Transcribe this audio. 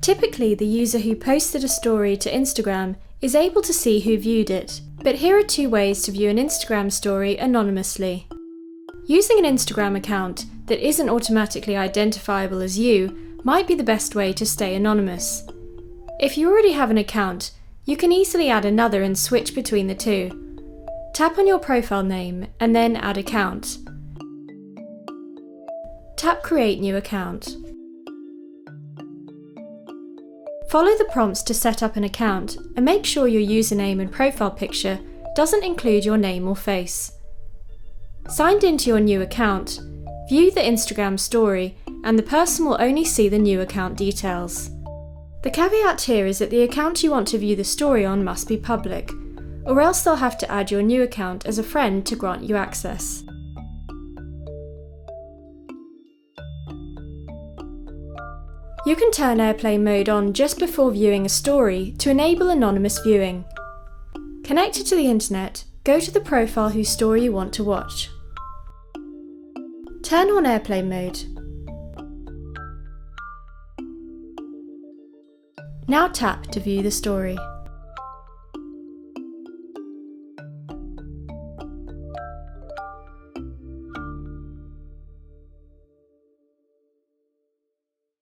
Typically, the user who posted a story to Instagram is able to see who viewed it, but here are two ways to view an Instagram story anonymously. Using an Instagram account that isn't automatically identifiable as you might be the best way to stay anonymous. If you already have an account, you can easily add another and switch between the two. Tap on your profile name and then Add Account. Tap Create New Account. Follow the prompts to set up an account and make sure your username and profile picture doesn't include your name or face. Signed into your new account, view the Instagram story and the person will only see the new account details. The caveat here is that the account you want to view the story on must be public, or else they'll have to add your new account as a friend to grant you access. You can turn airplane mode on just before viewing a story to enable anonymous viewing. Connected to the internet, go to the profile whose story you want to watch. Turn on airplane mode. Now tap to view the story.